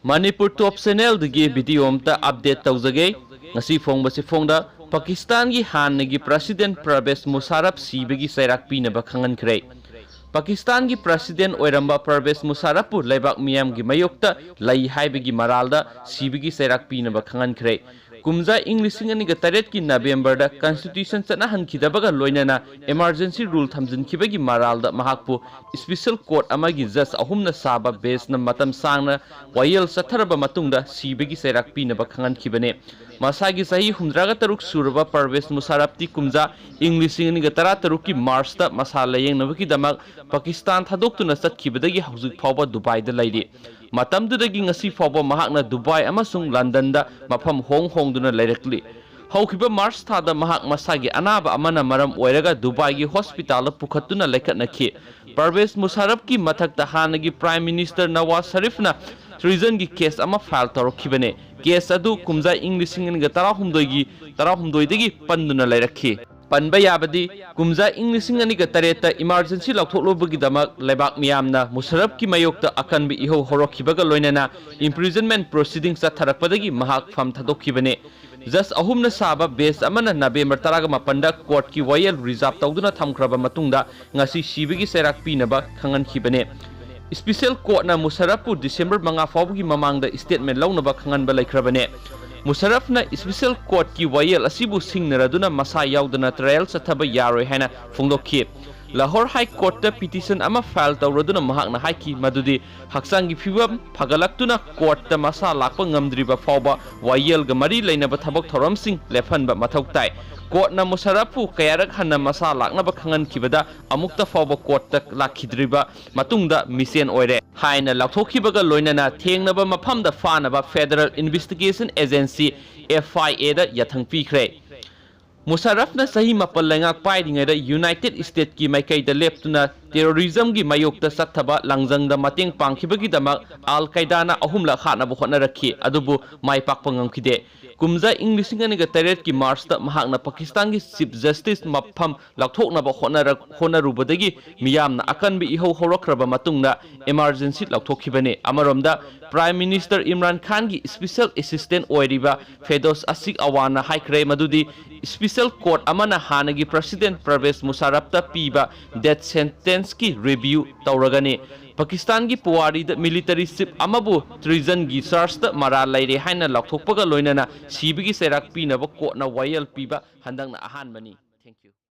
Manipur Top Channel dagi video amta update tawjage ngasi fongbasi fongda Pakistan gi hangi President Pervez Musharraf sibagi cheirak pinaba khangankhre Pakistan gi President oiramba Pervez Musharraf pu leibak miyam gi mayokta lai haibagi maralda sibagi cheirak pinaba khangankhre kumza Englishing ani ga taret ki November da Constitution chana hankidabaga loinana emergency rule thamjinkhibagi maralda mahakpu special court amagi judge ahumna saba base na matam sangna wayel satharaba matungda sibagi cheirak pinaba khangankhibane masagi sahi humdraga taruk suraba Pervez Musharraf ti kumza Englishing ani ga taruk ki March da masala yengnabaki damak Pakistan thadoktuna chatkibadagi haujuk phawba Dubai da laidi matamdudagi ngasi phawba mahakna Dubai amasung London da mafam hongduna lairakli haukiba March thada mahak masagi anaba amana maram oiraga Dubai gi hospital pukhatuna laikhatnakhi Pervez Musharraf ki mathakta hanagi Prime Minister Nawaz Sharif na treason gi case ama file torokhibane case adu kumza Englishing ga 19 dagi panduna lairakhi panba yabadi kumza Englishing ani ga tareta emergency lautholobagi damak lebak miyamna Musharraf ki mayokta akanbi iho horokhibaga loinana imprisonment proceedings tharakpadagi mahak pham thadokhibane just ahumna saba base amana November 18 da court ki wayel reserve tawduna thamkhraba matungda ngasi sibagi cheirak pinaba khangankhibane special court na Musharraf pu December 5 fawgi mamangda statement lawnaba khanganba laikhrabane Musharraf na special court ki wayel asibu singnaraduna masa yaudana trial sathaba yaroi haina phongdokhi Lahore High Court da petition ama file tawraduna mahakna haiki madudi haksangi phibam phagalaktuna court da masa lakpa ngamdriba fawba wayel ga mari leinaba thabak thoramsing lephanba mathautai court na Musharraf pu kayarak hanna masa laknaba khangankibada amukta fawba court ta lakhidriba matungda mission oire haina lakthokibaga loinana thengnaba maphamda fanaba Federal Investigation Agency FIA da yathang pikhre Musharraf na sahi mapal lengak paidingai da United States ki maikai da leptuna terrorism gi mayokta sathaba langjang da mateng pangkhibagi damak Al Qaeda na ahumla khana bu khona rakhi adubu mai pak pangamkhide kumza Englishing ani ga taret ki March da mahakna Pakistan gi Chief Justice mapham lakthokna ba khona rubadagi miyamna akanbi iho horokraba matungna emergency lakthokhibane amaromda Prime Minister Imran Khan gi special assistant oiriba Fedos Asik Awana haikre madudi special court amana hanagi President Pervez Musharraf ta piba death sentence ki review tawragani Pakistan gi puwari da military ship amabu treason gi charge ta mara laire haina lakthokpaga loinana sibigi cheirak pinaba court na wayel piba handangna ahanbani. Thank you.